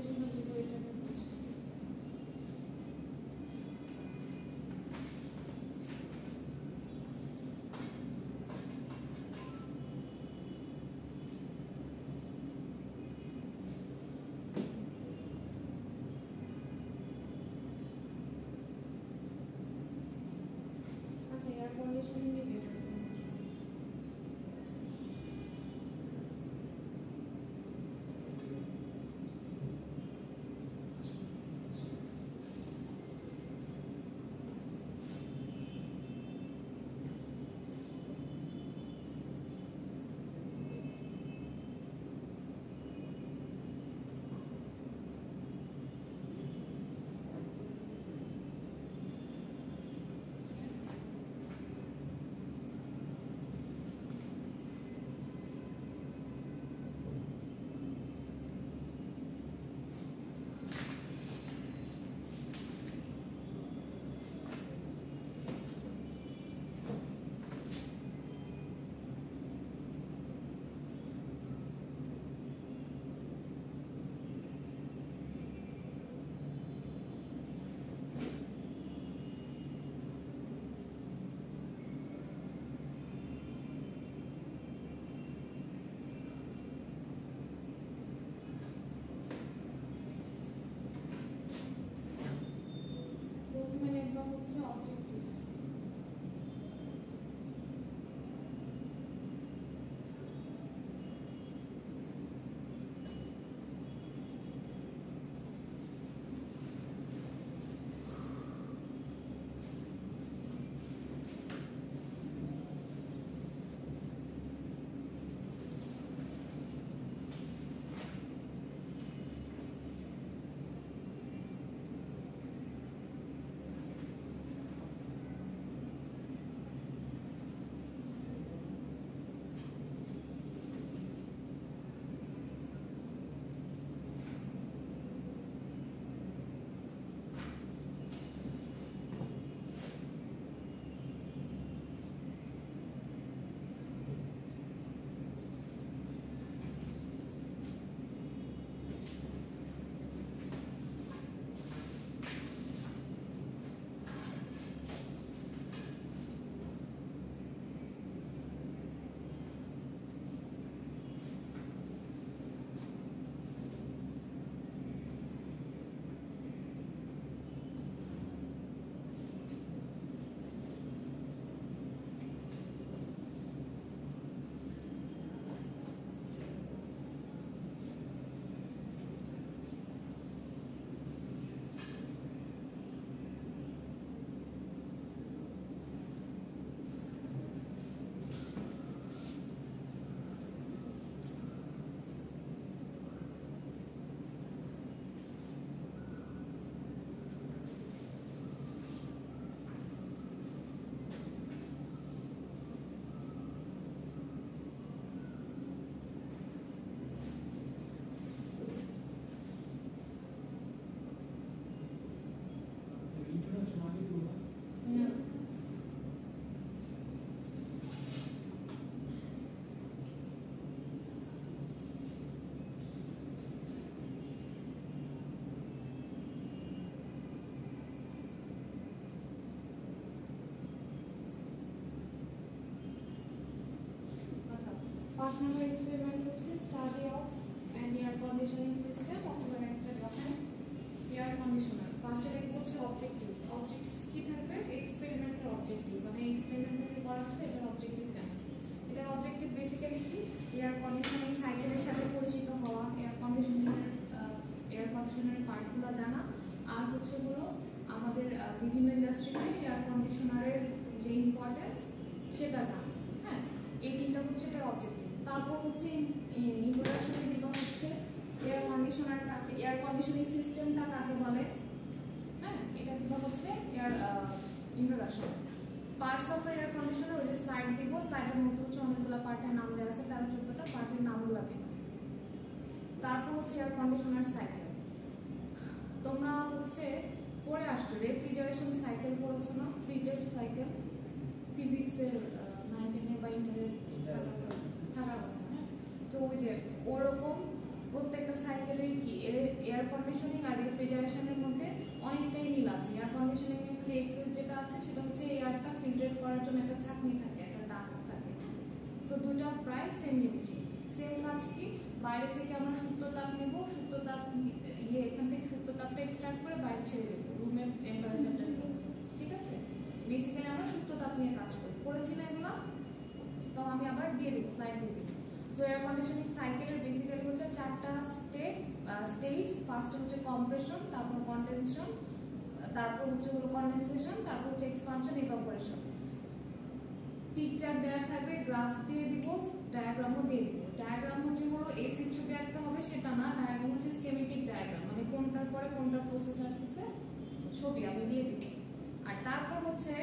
Conditional দিব এটা আচ্ছা এয়ার কন্ডিশনিং এ বেটার প্রথমে লিখব হচ্ছে অবজেক্টিভ पाँच नंबर एक्सपेरिमेंट होच्छे study of an air conditioning system অথবা study of an air conditioner ফার্স্টে লিখব হচ্ছে অবজেক্টিভস অবজেক্টিভস কি থাকবে এক্সপেরিমেন্টের অবজেক্টিভ মানে এক্সপেরিমেন্টে যে করা হচ্ছে এটার অবজেক্টিভ কেন এটার অবজেক্টিভ বেসিক্যালি কি এয়ার কন্ডিশনিং সাইকেলের সাথে পরিচিত হওয়া এয়ার কন্ডিশনারের পার্টগুলো জানা আর হচ্ছে হলো আমাদের বিভিন্ন ইন্ডাস্ট্রিতে এয়ার কন্ডিশনারের যে ইম্পর্টেন্স সেটা জানা হ্যাঁ এই তিনটা হচ্ছে এটার অবজেক্টিভ তারপর হচ্ছে ইন্ট্রোডাকশনে দিব হচ্ছে এয়ার কন্ডিশনার কাকে এয়ার কন্ডিশনিং সিস্টেমটা কাকে বলে হ্যাঁ এটা দিব হচ্ছে air introduction parts of air conditioner ওই যে স্লাইড দিব স্লাইডের মধ্যে হচ্ছে অনেকগুলো পার্টের নাম দেওয়া আছে তার 14টা পার্টের নামগুলো দিব তারপর হচ্ছে এয়ার কন্ডিশনার সাইকেল তোমরা হচ্ছে পড়ে আসছো রেফ্রিজারেশন সাইকেল পড়েছো না ফ্রিজের সাইকেল ফিজিক্সের 19 বা ইন্টারের থাকার কথা হ্যাঁ তো ওই যে ওরকম প্রত্যেকটা সাইকেলের কি এয়ার কন্ডিশনিং আর রেফ্রিজারেশনের মধ্যে অনেকটাই মিল আছে। এয়ার কন্ডিশনিং এর খালি এক্সেস যেটা আছে সেটা হচ্ছে এয়ারটা ফিল্টার করার জন্য একটা ছাঁকনি থাকে, একটা ডাক থাকে, হ্যাঁ। তো দুটো প্রায় সেম জিনিস, সেম কাজ কি, বাইরে থেকে আমরা সুপ্ত তাপ নেব, সুপ্ত তাপ এখান থেকে সুপ্ত তাপটা এক্সট্রাক্ট করে বাইরে ছেড়ে দেবো রুমের টেম্পারেচারটা নিয়ে, ঠিক আছে। বেসিক্যালি আমরা সুপ্ত তাপ নিয়ে কাজ করেছি না এগুলো, তো আমি আবার দিয়ে দেবো, স্লাইড দিয়ে দেবো। সো এয়ার কন্ডিশনিং সাইকেলের বেসিক্যালি হচ্ছে 4টা স্টেজ। ফার্স্ট হচ্ছে কম্প্রেশন, তারপর কনডেনশন, তারপর হচ্ছে কনডেনসেশন, তারপর হচ্ছে এক্সপানশন, ইভাপোরেশন। পিকচার দেওয়া থাকবে, গ্রাফ দিয়ে দিব, ডায়াগ্রামও দিয়ে দিব। ডায়াগ্রাম হচ্ছে এসি ছবি আঁকতে হবে সেটা না, ডায়াগ্রাম হচ্ছে স্কেমেটিক ডায়াগ্রাম, মানে কোনটার পরে কোনটা প্রসেস আসতেছে ছবি আমি দিয়ে দিব। আর তারপর হচ্ছে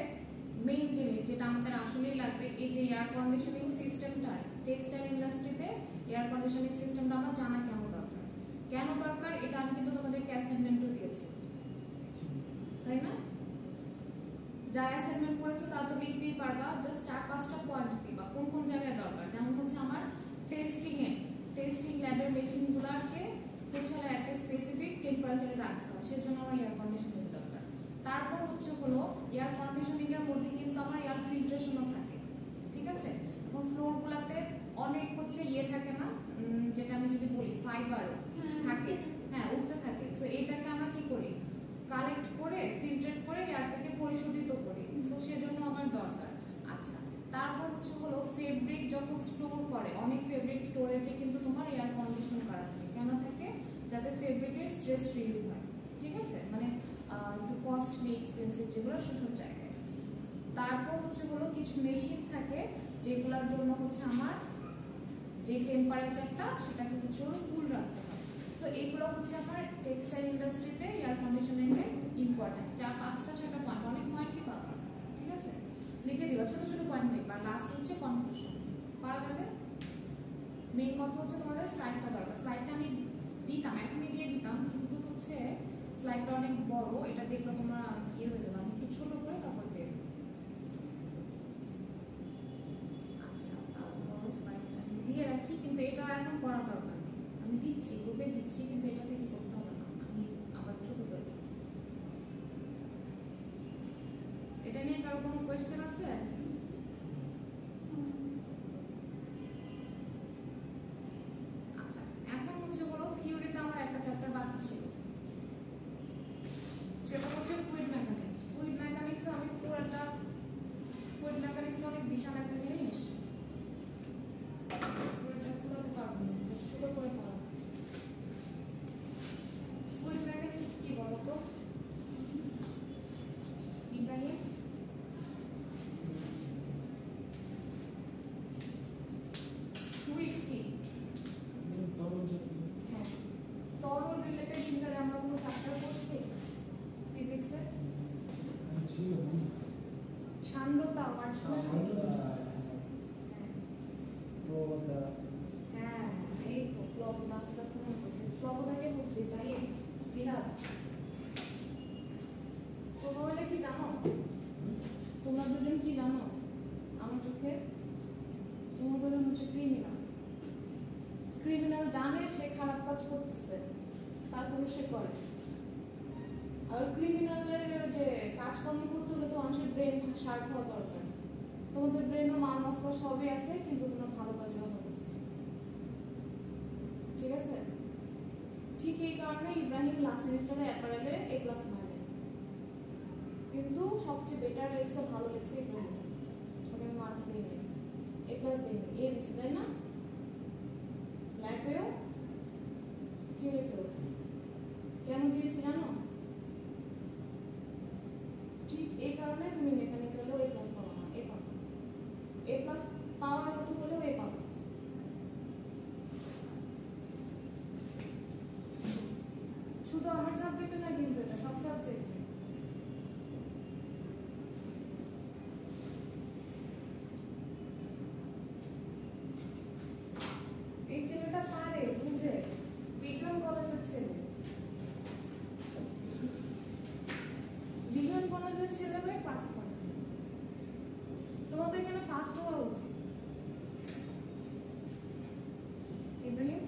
মেইন জিনিস যেটা আমাদের আসলেই লাগবে, এই যে এয়ার কন্ডিশনিং সিস্টেমটা টেক্সটাইল ইন্ডাস্ট্রিতে এয়ার কন্ডিশনিং সিস্টেমটা আমার জানা কেন দরকার এটা আমি কিন্তু তোমাদেরকে অ্যাসাইনমেন্টও দিয়েছি, তাই না? যারা অ্যাসাইনমেন্ট করেছো তারা তো লিখতেই পারবা, জাস্ট 4-5টা পয়েন্ট দিবা কোন কোন জায়গায় দরকার। যেমন হচ্ছে আমার টেস্টিং ল্যাবের মেশিনগুলোকে পেছনে একটা স্পেসিফিক টেম্পারেচারে রাখতে হয়, সেজন্য আমার এয়ার কন্ডিশনিং দরকার। তারপর হচ্ছে এয়ার কন্ডিশনিং এর মধ্যে কিন্তু আমার এয়ার ফিল্ট্রেশনও থাকে, ঠিক আছে। এবং ফ্লোরগুলোতে অনেক হচ্ছে থাকে না, যেটা আমি যদি বলি ফাইবার থাকে, হ্যাঁ উঠতে থাকে। সো এইটাকে আমরা কি করি, কালেক্ট করে ফিল্টার করে এয়ারটাকে পরিশোধিত করি, সো সেজন্য আমার দরকার। আচ্ছা, তারপর হচ্ছে ফেব্রিক যখন স্টোর করে, অনেক ফেব্রিক স্টোরেজে কিন্তু তোমার এয়ার কন্ডিশন করা থাকে, কেন থাকে, যাতে ফেব্রিকের স্ট্রেস রিলিভ হয়, ঠিক আছে, মানে একটু কস্টলি এক্সপেন্সিভ যেগুলো সেসব জায়গায়। তারপর হচ্ছে কিছু মেশিন থাকে যেগুলোর জন্য হচ্ছে আমার যে টেম্পারেচারটা সেটাকে হচ্ছে কুল রাখতে হয়। তো এইগুলো হচ্ছে আমার টেক্সটাইল ইন্ডাস্ট্রিতে এয়ার কন্ডিশনিং এর ইম্পর্টেন্স। যা 5টা-6টা পয়েন্ট, অনেক পয়েন্টই পাবা, ঠিক আছে, লিখে দিবা, ছোট ছোট পয়েন্ট লিখবা। লাস্ট হচ্ছে কনক্লুশন, পারা যাবে। মেইন কথা হচ্ছে তোমাদের স্লাইডটা দরকার, স্লাইডটা আমি দিতাম, এখনই দিয়ে দিতাম, কিন্তু হচ্ছে স্লাইডটা অনেক বড়, এটা দেখলে তোমরা হয়ে যাবে, আমি একটু ছোট করে তারপর দিয়ে দেবো। আচ্ছা, তারপর স্লাইডটা দিয়ে রাখি, কিন্তু এটা এখন করা দরকার নেই, আমি দিচ্ছি, গ্রুপে দিচ্ছি, কিন্তু এটাতে কি করতে হবে না, আমি আবার ছোট করে দিই। এটা নিয়ে কারো কোনো কোয়েশ্চেন আছে? আচ্ছা, এখন হচ্ছে থিওরিতে আমার একটা চ্যাপ্টার বাকি ছিল, সেটা হচ্ছে ফ্লুইড মেকানিক্স। ফ্লুইড মেকানিক্স আমি পুরোটা, ফ্লুইড মেকানিক্স অনেক বিশাল একটা জিনিস, পুরোটা পুরোতে পারবো না, জাস্ট ছোট করে পড়া। ফ্লুইড মেকানিক্স কি বলতো ইব্রাহিম? ফ্লুইড কি? হ্যাঁ, তরল রিলেটেড ভিতরে আমরা কোনো চ্যাপ্টার পড়ছি ফিজিক্সে? সান্দ্রতা ওয়ার্ড শুনেছি? হ্যাঁ, এই তো প্লবতা, আস্তে আস্তে মনে করছি, প্লবতাকে বুঝতে চাই জিহাদ। তোমরা বলে কি জানো, তোমরা দুজন কি জানো, আমার চোখে তোমাদের হচ্ছে ক্রিমিনাল জানে সে খারাপ কাজ করতেছে, তারপরে সে করে। আর ক্রিমিনালের যে কাজকর্ম করতে হলে তো মানুষের ব্রেন শার্প হওয়া দরকার। তোমাদের ব্রেনও মান মস্তিষ্ক সবই আছে, কিন্তু তোমরা ভালো কাজ ব্যবহার করতেছো, ঠিক আছে। ঠিক এই কারণে ইব্রাহিম লাস্ট সেমিস্টারে অ্যাপারেলে A+ পায়, কিন্তু সবচেয়ে বেটার লেগছে, ভালো লেগছে ইব্রাহিম, ওকে আমি মার্কস দিই নাই, A+ দিই নাই, A দিছি, তাই না? ল্যাবেও থিওরিতেও কেন দিয়েছি জানো? ঠিক এই কারণে তুমি মেকানিক্যালেও A+ পাবো না, A পাবো, A+ পাওয়ার মতো হলেও A পাবো। শুধু আমার সাবজেক্টে না, কিন্তু এটা সব সাবজেক্টে। এই ছেলেটা পারে, বুঝে, বিজ্ঞান কলেজের ছেলে, বিজ্ঞান কলেজের ছেলে হয়ে পাস করে। তোমাদের এখানে ফার্স্ট হওয়া উচিত। ইব্রাহিম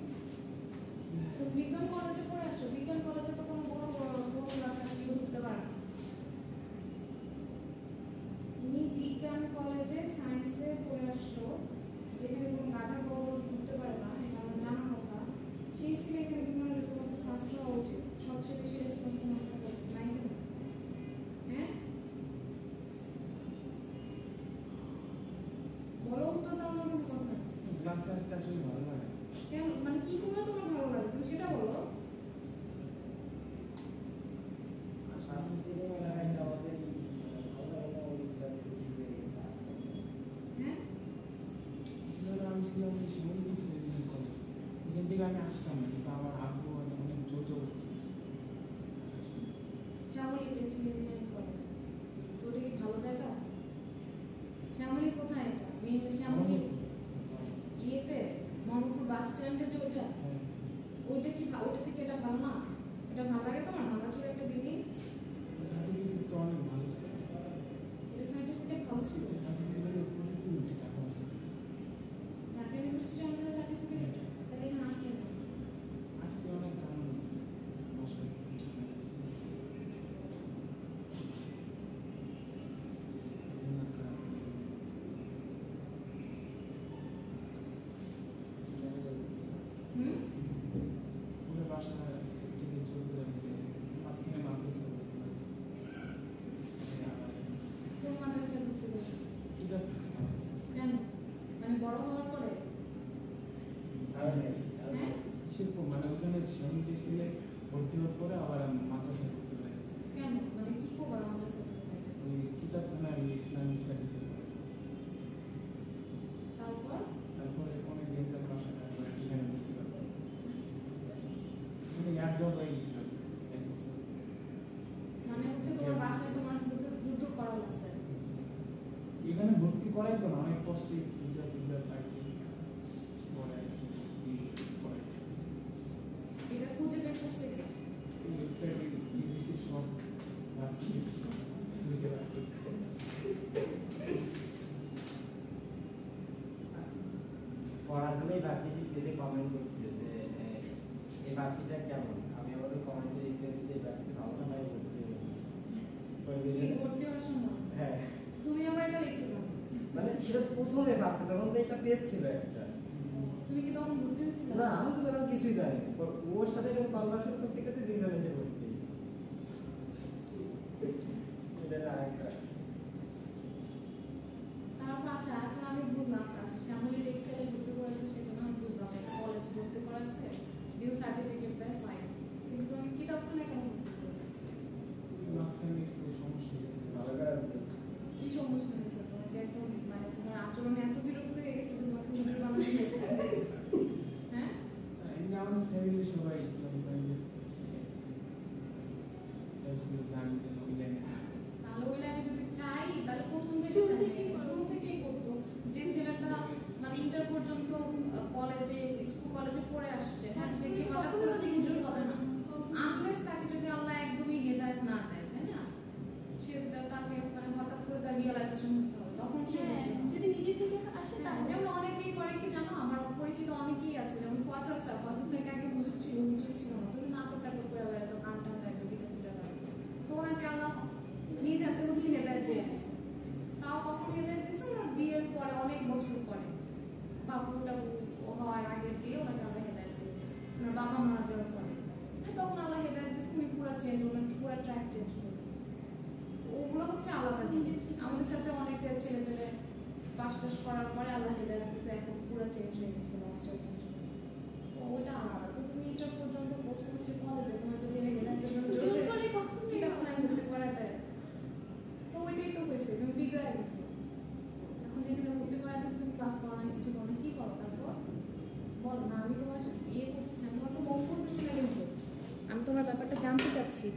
বার্ষিকটা আসলে ভালো লাগে। কেন মানে কি করলে তোমার ভালো লাগে তুমি সেটা বলো। সাংস্কৃতিক মেলায় আমাদের হ্যাঁ আমি ছিলাম শিমুলিতে ছিলাম কলেজ, এখান থেকে আমি আসতাম না, কিন্তু আমার আগ্রহ অনেক জোর জবরদস্তি শ্যামলী টেক্সটাইল ইঞ্জিনিয়ারিং কলেজ তো ওটা কি ভালো জায়গা? শ্যামলী কোথায় এটা? মেইন শ্যামলী ইয়েতে মোহাম্মদপুর বাস স্ট্যান্ডে যে ওটা, ওইটা কি ওটা থেকে এটা ভালো না? এটা ভালো লাগে তোমার? ভাঙাচোরা একটা বিল্ডিং, সার্টিফিকেট তো অনেক ভালো ছিল, এটা সার্টিফিকেট ভালো ছিল। সার্টিফিকেটের প্রচুর কোটি টাকা আছে। ঢাকা ইউনিভার্সিটি আমাদের সার্টিফিকেট তাহলে এখানে আসছে না। আসছে অনেক কারণ নষ্ট হুম পুরো বাসা থেকে চলতে যাবে মাঝখানে মাদ্রাসা করতে পারে কোন মাদ্রাসায় ভর্তি হয়েছে? কিতাব কেন মানে বড় হওয়ার পরে? হ্যাঁ শিল্প মানে ওখানে শ্রমিক টেক্সটাইলে ভর্তি হওয়ার পরে আবার মাদ্রাসা করতে পেরেছে। কেন মানে কি করবো মাদ্রাসা থেকে? ওই কিতাবখানা ইসলামিক স্টাডিজের তারপর তারপরে অনেক দিন যার বাসা কাজ করে এখানে ভর্তি পারছে এখানে এক ডর হয়ে গেছিল এক বছর। মানে হচ্ছে তোমার বাসায় তোমার যুদ্ধ করা লাগছে। এখানে ভর্তি করাই তো না, অনেক কষ্টে পিজা পিজা পাইছে পরে করাইছে। এটা খুঁজে বের করছে কে? এই ওয়েবসাইটে ইউজিসি সব ভার্সিটি খুঁজে বার করছে। পড়াশোনায় ভার্সিটি পেজে কমেন্ট করছে যে এই ভার্সিটিটা কেমন, আমি আবার কমেন্টে লিখে দিচ্ছি এই ভার্সিটি ভালো না ভাই ভর্তি হবো। কি ভর্তি হওয়ার সময় হ্যাঁ তুমি আবার এটা লিখছো কেন? মানে সেটা প্রথমে ফার্স্টে তখন তো একটা পেজ ছিল একটা। তুমি কি তখন ভর্তি হয়েছিলে? না আমি তো তখন কিছুই জানি না। ওর সাথে যখন কনভার্সেশন করতে করতে দুইজনে এসে ভর্তি হয়েছি। এটা আরেকটা তারপর আচ্ছা এখন আমি বুঝলাম আচ্ছা শ্যামলী টেক্সটাইলে ভর্তি করেছে সেখানে আমি বুঝলাম একটা কলেজ ভর্তি করাচ্ছে ডিউ সার্টিফিকেট দেয় ফাইন, কিন্তু তুমি কিতাবখানায় কেন ভর্তি করেছো? মাঝখানে একটু সমস্যা হয়েছে। ভালো করে কি সমস্যা হয়েছে তোমাকে? একদম মানে তোমার আচরণে এত বিরক্ত হয়ে গেছে যে তোমাকে হুজুর বানাতে হয়েছে? হ্যাঁ এমনি আমাদের ফ্যামিলির সবাই ইসলাম ফ্যামিলি চাইছিল যে আমি যেন ওই লাইনে তাহলে ওই লাইনে যদি চাই তাহলে প্রথম থেকে শুরু থেকেই করতো। যে ছেলেটা মানে ইন্টার পর্যন্ত কলেজে স্কুল কলেজে পড়ে আসছে হ্যাঁ সে কি হঠাৎ করে হুজুর হবে না? আনলেস তাকে যদি আল্লাহ একদমই হেদায়েত না দেয় তাই না, সে তাকে মানে হঠাৎ করে তার রিয়েলাইজেশন হতে হবে তখন সে যদি নিজে থেকে আসে তাহলে যেমন অনেকেই করে কি জানো, আমার পরিচিত অনেকেই আছে যেমন ফজল স্যারকে আগে হুজুর ছিল না, তুমি নাটক টাটক করে বেড়াতো গান টান গাইতো গিটার টিটার বাজাতো, তো ওনাকে আল্লাহ নিজ হাতে হচ্ছে হেদায়েত দিয়ে দিচ্ছে। তাও কখন হেদায়েত দিচ্ছে? ওনার বিয়ের পরে অনেক বছর পরে বাবুটা হওয়ার আগে দিয়ে ওনাকে আল্লাহ হেদায়েত দিয়েছে, ওনার বাবা মারা যাওয়ার পরে তখন আল্লাহ হেদায়েত দিচ্ছে, উনি পুরো চেঞ্জ, ওনার পুরো ট্র্যাক চেঞ্জ করে দিচ্ছে। ওগুলো হচ্ছে আলাদা জিনিস। আমাদের সাথে অনেক ছেলে পেলে পাস টাস করার পরে আল্লাহ হেদায়েত দিচ্ছে, এখন পুরো চেঞ্জ হয়ে গেছে, লাইফস্টাইল চেঞ্জ হয়ে গেছে, তো ওটা আলাদা। তো তুমি এটা পর্যন্ত কোর্স হচ্ছে কলেজে, তোমার যদি